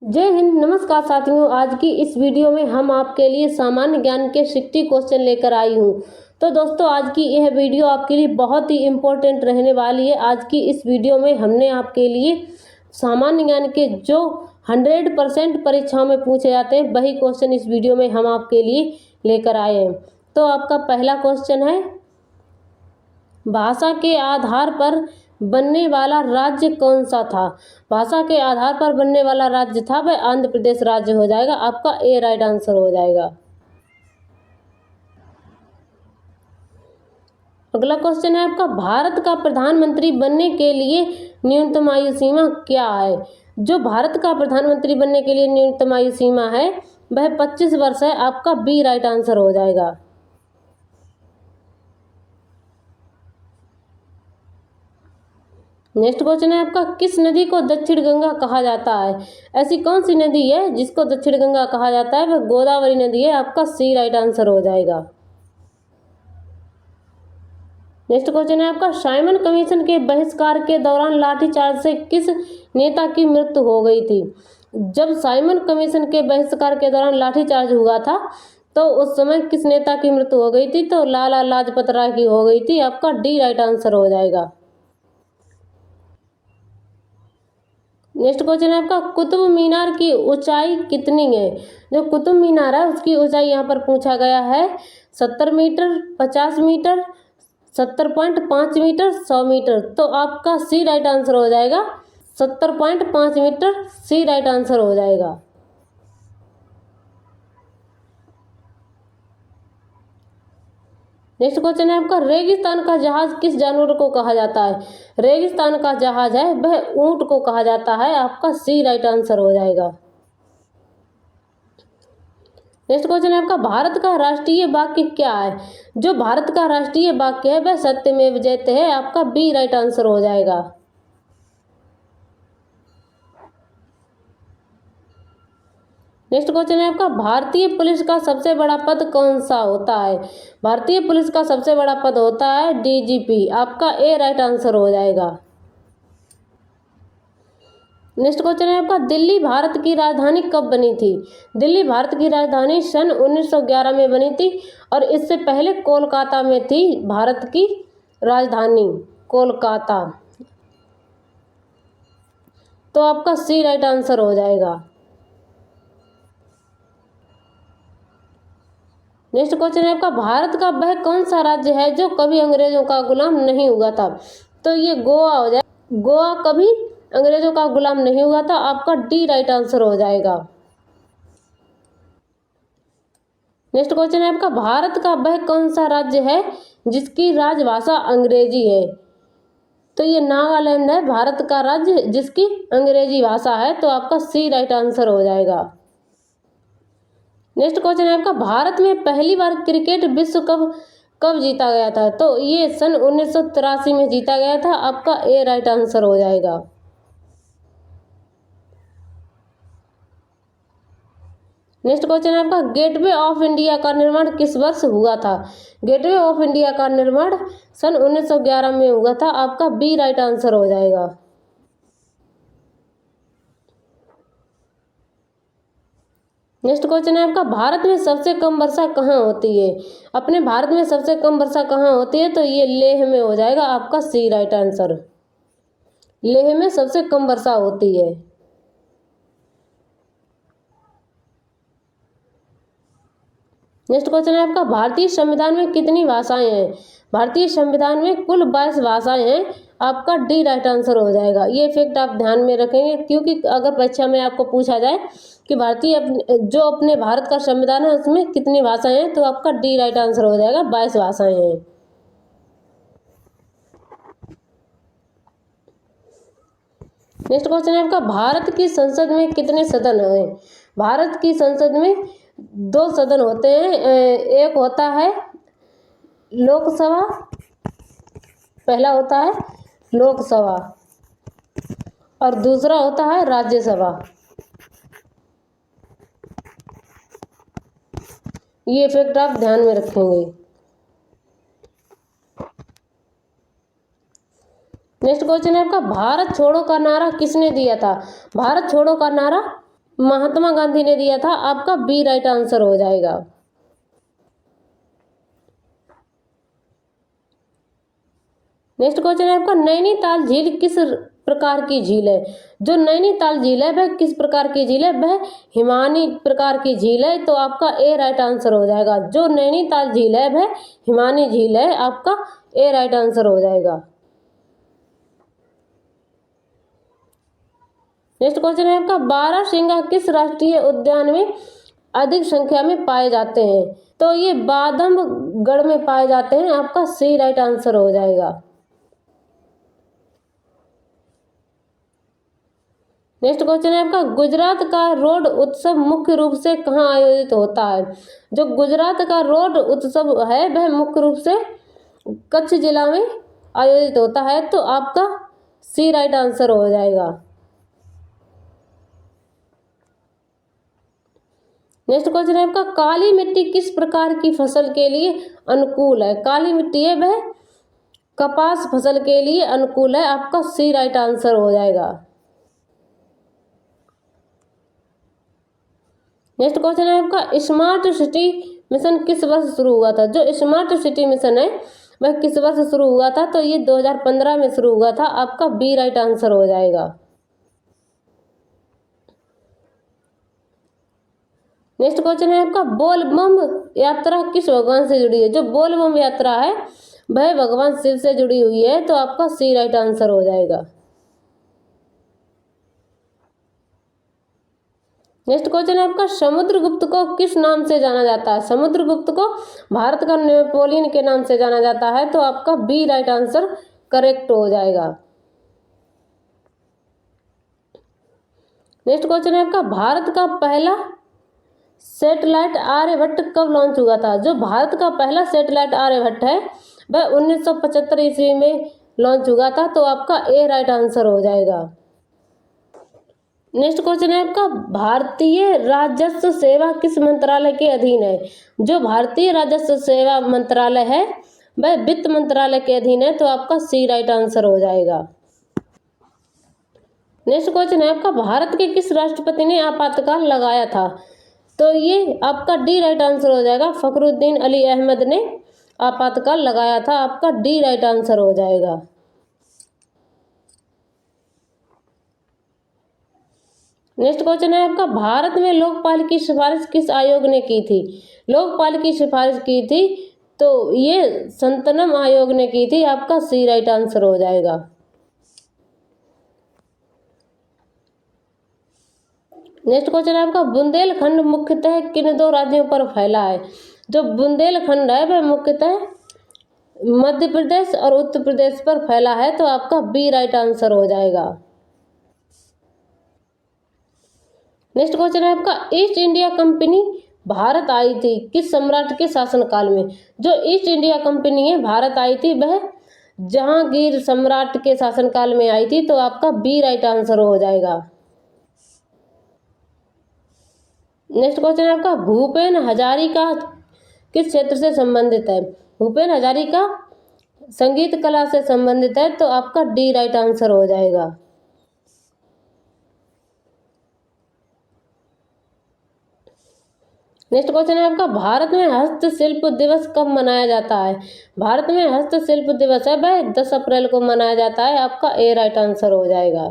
जय हिंद। नमस्कार साथियों, आज की इस वीडियो में हम आपके लिए सामान्य ज्ञान के 60 क्वेश्चन लेकर आई हूँ। तो दोस्तों, आज की यह वीडियो आपके लिए बहुत ही इम्पोर्टेंट रहने वाली है। आज की इस वीडियो में हमने आपके लिए सामान्य ज्ञान के जो 100% परीक्षाओं में पूछे जाते हैं वही क्वेश्चन इस वीडियो में हम आपके लिए लेकर आए हैं। तो आपका पहला क्वेश्चन है, भाषा के आधार पर बनने वाला राज्य कौन सा था। भाषा के आधार पर बनने वाला राज्य था वह आंध्र प्रदेश राज्य हो जाएगा। आपका ए राइट आंसर हो जाएगा। अगला क्वेश्चन है आपका, भारत का प्रधानमंत्री बनने के लिए न्यूनतम आयु सीमा क्या है। जो भारत का प्रधानमंत्री बनने के लिए न्यूनतम आयु सीमा है वह 25 वर्ष है। आपका बी राइट आंसर हो जाएगा। नेक्स्ट क्वेश्चन है आपका, किस नदी को दक्षिण गंगा कहा जाता है। ऐसी कौन सी नदी है जिसको दक्षिण गंगा कहा जाता है, वह गोदावरी नदी है। आपका सी राइट आंसर हो जाएगा। नेक्स्ट क्वेश्चन है आपका, साइमन कमीशन के बहिष्कार के दौरान लाठीचार्ज से किस नेता की मृत्यु हो गई थी। जब साइमन कमीशन के बहिष्कार के दौरान लाठीचार्ज हुआ था तो उस समय किस नेता की मृत्यु हो गई थी, तो लाला लाजपत राय की हो गई थी। आपका डी राइट आंसर हो जाएगा। नेक्स्ट क्वेश्चन है आपका, कुतुब मीनार की ऊंचाई कितनी है। जो कुतुब मीनार है उसकी ऊंचाई यहाँ पर पूछा गया है 70 मीटर, 50 मीटर, 70.5 मीटर, 100 मीटर। तो आपका सी राइट आंसर हो जाएगा। 70.5 मीटर सी राइट आंसर हो जाएगा। नेक्स्ट क्वेश्चन है आपका, रेगिस्तान का जहाज किस जानवर को कहा जाता है। रेगिस्तान का जहाज है वह ऊंट को कहा जाता है। आपका सी राइट आंसर हो जाएगा। नेक्स्ट क्वेश्चन है आपका, भारत का राष्ट्रीय वाक्य क्या है। जो भारत का राष्ट्रीय वाक्य है वह सत्यमेव जयते है। आपका बी राइट आंसर हो जाएगा। नेक्स्ट क्वेश्चन है आपका, भारतीय पुलिस का सबसे बड़ा पद कौन सा होता है। भारतीय पुलिस का सबसे बड़ा पद होता है डीजीपी। आपका ए राइट आंसर हो जाएगा। नेक्स्ट क्वेश्चन है आपका, दिल्ली भारत की राजधानी कब बनी थी। दिल्ली भारत की राजधानी सन 1911 में बनी थी और इससे पहले कोलकाता में थी भारत की राजधानी, कोलकाता। तो आपका सी राइट आंसर हो जाएगा। नेक्स्ट क्वेश्चन है आपका, भारत का वह कौन सा राज्य है जो कभी अंग्रेजों का गुलाम नहीं हुआ था। तो ये गोवा हो जाए। गोवा कभी अंग्रेजों का गुलाम नहीं हुआ था। आपका डी राइट आंसर हो जाएगा। नेक्स्ट क्वेश्चन है आपका, भारत का वह कौन सा राज्य है जिसकी राजभाषा अंग्रेजी है। तो ये नागालैंड है भारत का राज्य जिसकी अंग्रेजी भाषा है। तो आपका सी राइट आंसर हो जाएगा। नेक्स्ट क्वेश्चन है आपका, भारत में पहली बार क्रिकेट विश्व कप कब जीता गया था। तो ये सन 1983 में जीता गया था। आपका ए राइट आंसर हो जाएगा। नेक्स्ट क्वेश्चन है आपका, गेटवे ऑफ इंडिया का निर्माण किस वर्ष हुआ था। गेटवे ऑफ इंडिया का निर्माण सन 1911 में हुआ था। आपका बी राइट आंसर हो जाएगा। नेक्स्ट क्वेश्चन है आपका, भारत में सबसे कम वर्षा कहाँ होती है। अपने भारत में सबसे कम वर्षा कहाँ होती है, तो ये लेह में हो जाएगा। आपका सी राइट आंसर। लेह में सबसे कम वर्षा होती है। नेक्स्ट क्वेश्चन है आपका, भारतीय संविधान में कितनी भाषाएं हैं। भारतीय संविधान में कुल 22 भाषाएं हैं। आपका डी राइट आंसर हो जाएगा। ये फैक्ट आप ध्यान में रखेंगे क्योंकि अगर परीक्षा में आपको पूछा जाए कि जो अपने भारत का संविधान है उसमें कितनी भाषाएं हैं, तो आपका डी राइट आंसर हो जाएगा। 22 भाषाएं हैं। नेक्स्ट क्वेश्चन है आपका, भारत की संसद में कितने सदन हैं। भारत की संसद में 2 सदन होते हैं। एक होता है लोकसभा, पहला होता है लोकसभा और दूसरा होता है राज्यसभा। ये फैक्ट आप ध्यान में रखेंगे। नेक्स्ट क्वेश्चन है आपका, भारत छोड़ो का नारा किसने दिया था। भारत छोड़ो का नारा महात्मा गांधी ने दिया था, आपका बी राइट आंसर हो जाएगा। नेक्स्ट क्वेश्चन है आपका, नैनीताल झील किस प्रकार की झील है? जो नैनीताल झील है वह किस प्रकार की झील है? वह हिमानी प्रकार की झील है, तो आपका ए राइट आंसर हो जाएगा। जो नैनीताल झील है वह हिमानी झील है, आपका ए राइट आंसर हो जाएगा। नेक्स्ट क्वेश्चन है आपका, बारहसिंगा किस राष्ट्रीय उद्यान में अधिक संख्या में पाए जाते हैं? तो ये बादमगढ़ में पाए जाते हैं, आपका सी राइट आंसर हो जाएगा। नेक्स्ट क्वेश्चन है आपका, गुजरात का रोड उत्सव मुख्य रूप से कहाँ आयोजित होता है? जो गुजरात का रोड उत्सव है वह मुख्य रूप से कच्छ जिला में आयोजित होता है, तो आपका सी राइट आंसर हो जाएगा। नेक्स्ट क्वेश्चन है आपका, काली मिट्टी किस प्रकार की फसल के लिए अनुकूल है? काली मिट्टी है वह कपास फसल के लिए अनुकूल है, आपका सी राइट आंसर हो जाएगा। नेक्स्ट क्वेश्चन है आपका, स्मार्ट सिटी मिशन किस वर्ष शुरू हुआ था? जो स्मार्ट सिटी मिशन है वह किस वर्ष शुरू हुआ था? तो ये 2015 में शुरू हुआ था, आपका बी राइट आंसर हो जाएगा। नेक्स्ट क्वेश्चन है आपका, बोल बम यात्रा किस भगवान से जुड़ी है? जो बोल बम यात्रा है वह भगवान शिव से जुड़ी हुई है, तो आपका सी राइट आंसर हो जाएगा। नेक्स्ट क्वेश्चन है आपका, समुद्रगुप्त को किस नाम से जाना जाता है? समुद्रगुप्त को भारत का नेपोलियन के नाम से जाना जाता है, तो आपका बी राइट आंसर करेक्ट हो जाएगा। नेक्स्ट क्वेश्चन है आपका, भारत का पहला सैटेलाइट आर्यभट्ट कब लॉन्च हुआ था? जो भारत का पहला सैटेलाइट आर्यभट्ट है वह 1975 ईस्वी में लॉन्च हुआ था, तो आपका ए राइट आंसर हो जाएगा। नेक्स्ट क्वेश्चन है आपका, भारतीय राजस्व सेवा किस मंत्रालय के अधीन है? जो भारतीय राजस्व सेवा मंत्रालय है वह वित्त मंत्रालय के अधीन है, तो आपका सी राइट आंसर हो जाएगा। नेक्स्ट क्वेश्चन है आपका, भारत के किस राष्ट्रपति ने आपातकाल लगाया था? तो ये आपका डी राइट आंसर हो जाएगा। फखरुद्दीन अली अहमद ने आपातकाल लगाया था, आपका डी राइट आंसर हो जाएगा। नेक्स्ट क्वेश्चन है आपका, भारत में लोकपाल की सिफारिश किस आयोग ने की थी? लोकपाल की सिफारिश की थी तो ये संतनम आयोग ने की थी, आपका सी राइट आंसर हो जाएगा। नेक्स्ट क्वेश्चन है आपका, बुंदेलखंड मुख्यतः किन दो राज्यों पर फैला है? जो बुंदेलखंड है वह मुख्यतः मध्य प्रदेश और उत्तर प्रदेश पर फैला है, तो आपका बी राइट आंसर हो जाएगा। नेक्स्ट क्वेश्चन है आपका, ईस्ट इंडिया कंपनी भारत आई थी किस सम्राट के शासनकाल में? जो ईस्ट इंडिया कंपनी है भारत आई थी वह जहांगीर सम्राट के शासनकाल में आई थी, तो आपका बी राइट आंसर हो जाएगा। नेक्स्ट क्वेश्चन है आपका, भूपेन हजारिका किस क्षेत्र से संबंधित है? भूपेन हजारिका संगीत कला से संबंधित है, तो आपका डी राइट आंसर हो जाएगा। नेक्स्ट क्वेश्चन है आपका, भारत में हस्तशिल्प दिवस कब मनाया जाता है? भारत में हस्तशिल्प दिवस है वह 10 अप्रैल को मनाया जाता है, आपका ए राइट आंसर हो जाएगा।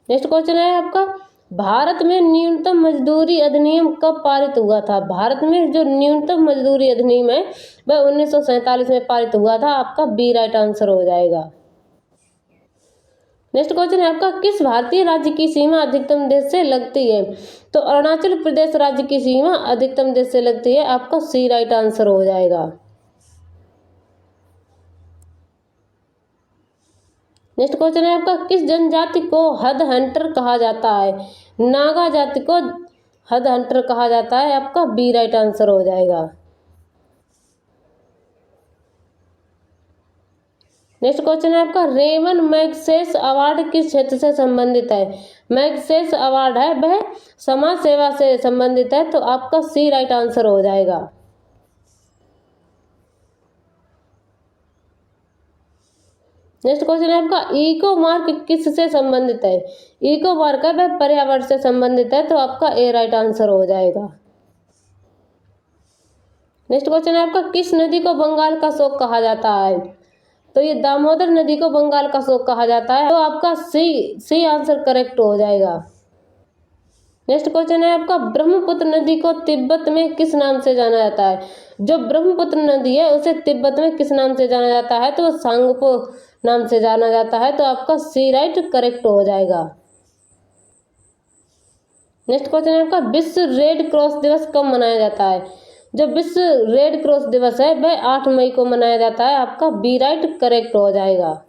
नेक्स्ट क्वेश्चन है आपका, भारत में न्यूनतम मजदूरी अधिनियम कब पारित हुआ था? भारत में जो न्यूनतम मजदूरी अधिनियम है वह 1947 में पारित हुआ था, आपका बी राइट आंसर हो जाएगा। नेक्स्ट क्वेश्चन है आपका, किस भारतीय राज्य की सीमा अधिकतम देश से लगती है? तो अरुणाचल प्रदेश राज्य की सीमा अधिकतम देश से लगती है, आपका सी राइट आंसर हो जाएगा। नेक्स्ट क्वेश्चन है आपका, किस जनजाति को हद हंटर कहा जाता है? नागा जाति को हद हंटर कहा जाता है, आपका बी राइट आंसर हो जाएगा। नेक्स्ट क्वेश्चन है आपका, रेमन मैग्सेस अवार्ड किस क्षेत्र से संबंधित है? मैग्सेस अवार्ड है वह समाज सेवा से संबंधित है, तो आपका सी राइट आंसर हो जाएगा। नेक्स्ट क्वेश्चन है आपका इको मार्क किससे संबंधित है। इको मार्क है वह पर्यावरण से संबंधित है, तो आपका ए राइट आंसर हो जाएगा। नेक्स्ट क्वेश्चन है आपका किस नदी को बंगाल का शोक कहा जाता है। तो ये दामोदर नदी को बंगाल का शोक कहा जाता है, तो आपका सी आंसर करेक्ट हो जाएगा। नेक्स्ट क्वेश्चन है आपका ब्रह्मपुत्र नदी को तिब्बत में किस नाम से जाना जाता है। जो ब्रह्मपुत्र नदी है उसे तिब्बत में किस नाम से जाना जाता है, तो वो सांगपो नाम से जाना जाता है, तो आपका सी राइट करेक्ट हो जाएगा। नेक्स्ट क्वेश्चन है आपका विश्व रेड क्रॉस दिवस कब मनाया जाता है। जो विश्व रेड क्रॉस दिवस है वह 8 मई को मनाया जाता है, आपका बी राइट करेक्ट हो जाएगा।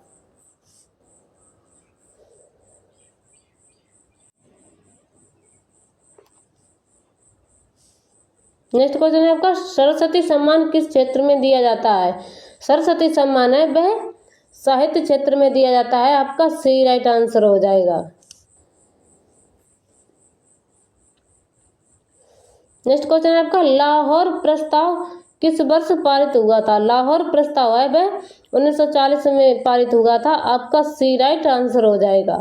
नेक्स्ट क्वेश्चन है आपका सरस्वती सम्मान किस क्षेत्र में दिया जाता है। सरस्वती सम्मान है वह साहित्य क्षेत्र में दिया जाता है, आपका सी राइट आंसर हो जाएगा। नेक्स्ट क्वेश्चन है आपका लाहौर प्रस्ताव किस वर्ष पारित हुआ था। लाहौर प्रस्ताव है वह 1940 में पारित हुआ था, आपका सी राइट आंसर हो जाएगा।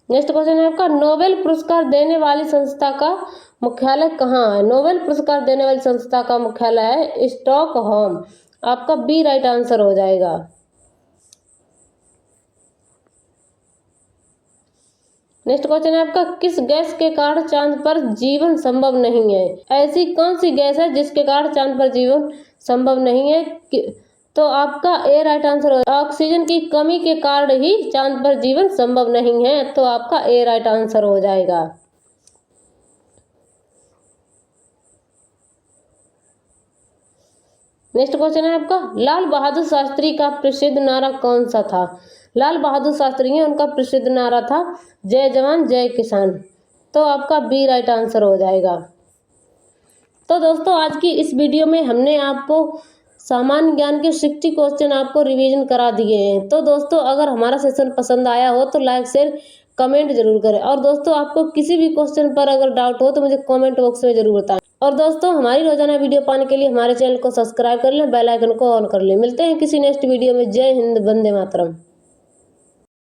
नेक्स्ट क्वेश्चन है आपका नोबेल पुरस्कार देने वाली संस्था का मुख्यालय कहाँ है। नोबेल पुरस्कार देने वाली संस्था का मुख्यालय है स्टॉकहोम, आपका बी राइट आंसर हो जाएगा। नेक्स्ट क्वेश्चन है आपका किस गैस के कारण चांद पर जीवन संभव नहीं है। ऐसी कौन सी गैस है जिसके कारण चांद पर जीवन संभव नहीं है, तो आपका ए राइट आंसर हो। ऑक्सीजन की कमी के कारण ही चांद पर जीवन संभव नहीं है, तो आपका ए राइट आंसर हो जाएगा। नेक्स्ट क्वेश्चन है आपका लाल बहादुर शास्त्री का प्रसिद्ध नारा कौन सा था। लाल बहादुर शास्त्री है उनका प्रसिद्ध नारा था जय जवान जय किसान, तो आपका बी राइट आंसर हो जाएगा। तो दोस्तों आज की इस वीडियो में हमने आपको सामान्य ज्ञान के 60 क्वेश्चन आपको रिवीजन करा दिए हैं। तो दोस्तों अगर हमारा सेशन पसंद आया हो तो लाइक शेयर कमेंट जरूर करें, और दोस्तों आपको किसी भी क्वेश्चन पर अगर डाउट हो तो मुझे कमेंट बॉक्स में जरूर बताएं। और दोस्तों हमारी रोजाना वीडियो पाने के लिए हमारे चैनल को सब्सक्राइब कर लें, बेल आइकन को ऑन कर लें। मिलते हैं किसी नेक्स्ट वीडियो में। जय हिंद, वंदे मातरम।